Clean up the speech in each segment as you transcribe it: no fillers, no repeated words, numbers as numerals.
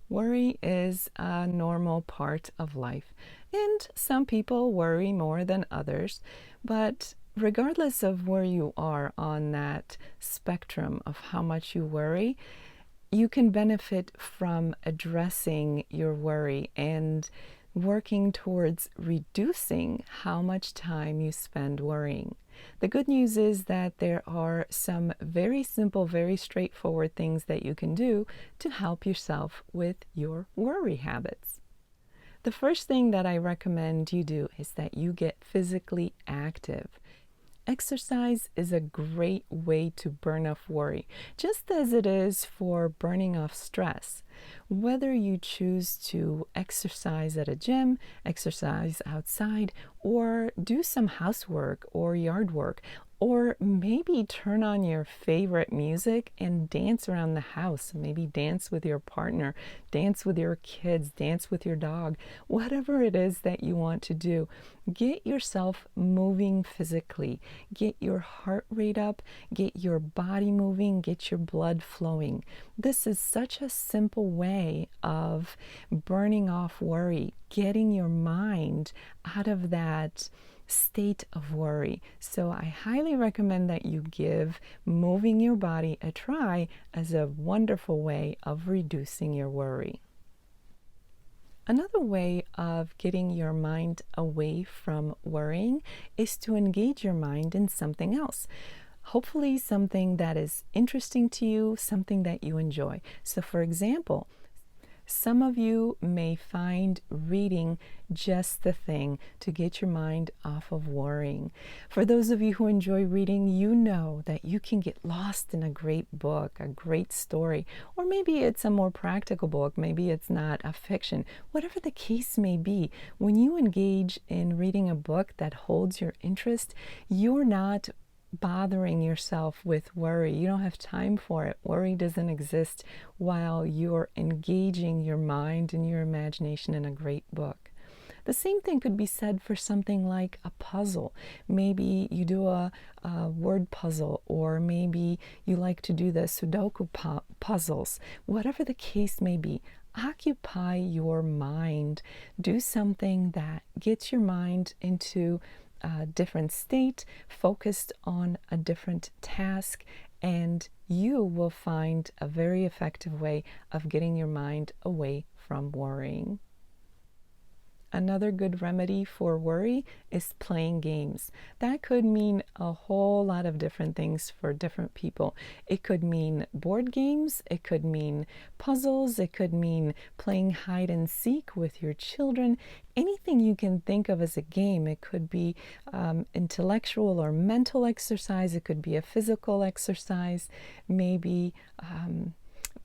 Worry is a normal part of life, and some people worry more than others. But regardless of where you are on that spectrum of how much you worry, you can benefit from addressing your worry and working towards reducing how much time you spend worrying. The good news is that there are some very simple, very straightforward things that you can do to help yourself with your worry habits. The first thing that I recommend you do is that you get physically active. Exercise is a great way to burn off worry, just as it is for burning off stress. Whether you choose to exercise at a gym, exercise outside, or do some housework or yard work, or maybe turn on your favorite music and dance around the house. Maybe dance with your partner, dance with your kids, dance with your dog, whatever it is that you want to do. Get yourself moving physically. Get your heart rate up, get your body moving, get your blood flowing. This is such a simple way of burning off worry, getting your mind out of that state of worry. So I highly recommend that you give moving your body a try as a wonderful way of reducing your worry. Another way of getting your mind away from worrying is to engage your mind in something else. Hopefully something that is interesting to you, something that you enjoy. So for example, some of you may find reading just the thing to get your mind off of worrying. For those of you who enjoy reading, you know that you can get lost in a great book, a great story, or maybe it's a more practical book, maybe it's not a fiction. Whatever the case may be, when you engage in reading a book that holds your interest, you're not bothering yourself with worry. You don't have time for it. Worry doesn't exist while you're engaging your mind and your imagination in a great book. The same thing could be said for something like a puzzle. Maybe you do a word puzzle, or maybe you like to do the Sudoku puzzles. Whatever the case may be, occupy your mind. Do something that gets your mind into a different state, focused on a different task, and you will find a very effective way of getting your mind away from worrying. Another good remedy for worry is playing games. That could mean a whole lot of different things for different people. It could mean board games, it could mean puzzles, it could mean playing hide and seek with your children. Anything you can think of as a game. It could be intellectual or mental exercise, it could be a physical exercise, maybe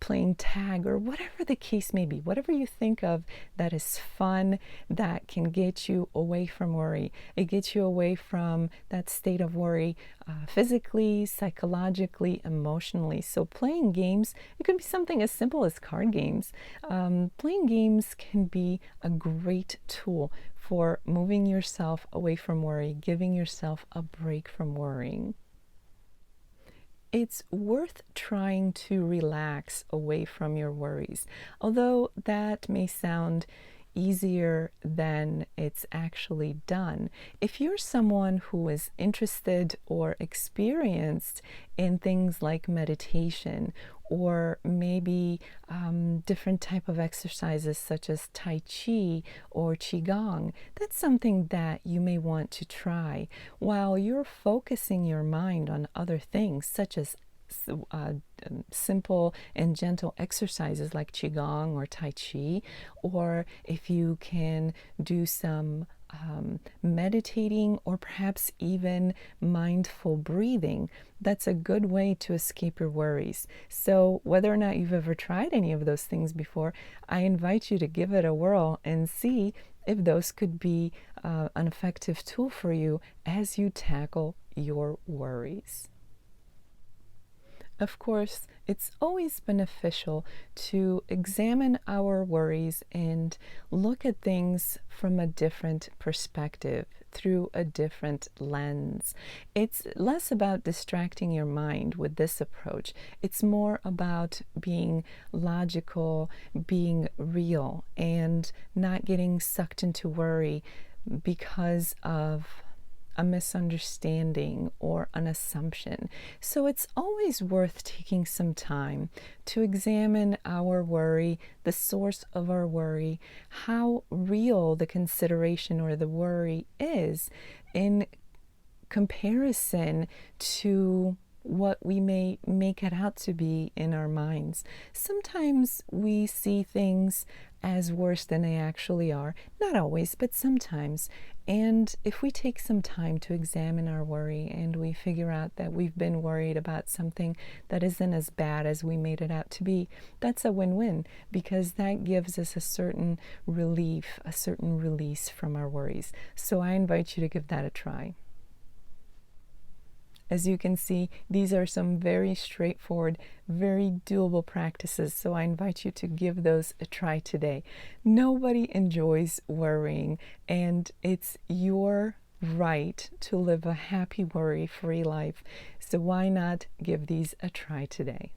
playing tag, or whatever the case may be. Whatever you think of that is fun, that can get you away from worry. It gets you away from that state of worry physically, psychologically, emotionally. So playing games, it could be something as simple as card games. Playing games can be a great tool for moving yourself away from worry, giving yourself a break from worrying. It's worth trying to relax away from your worries, although that may sound easier than it's actually done. If you're someone who is interested or experienced in things like meditation, or maybe different type of exercises such as Tai Chi or Qigong, that's something that you may want to try while you're focusing your mind on other things such as simple and gentle exercises like Qigong or Tai Chi, or if you can do some meditating or perhaps even mindful breathing. That's a good way to escape your worries. So whether or not you've ever tried any of those things before, I invite you to give it a whirl and see if those could be an effective tool for you as you tackle your worries. Of course, it's always beneficial to examine our worries and look at things from a different perspective, through a different lens. It's less about distracting your mind with this approach. It's more about being logical, being real, and not getting sucked into worry because of a misunderstanding or an assumption. So it's always worth taking some time to examine our worry, the source of our worry, how real the consideration or the worry is in comparison to what we may make it out to be in our minds. Sometimes we see things as worse than they actually are. Not always, but sometimes. And if we take some time to examine our worry and we figure out that we've been worried about something that isn't as bad as we made it out to be, that's a win-win, because that gives us a certain relief, a certain release from our worries. So I invite you to give that a try. As you can see, these are some very straightforward, very doable practices, so I invite you to give those a try today. Nobody enjoys worrying, and it's your right to live a happy, worry-free life. So why not give these a try today?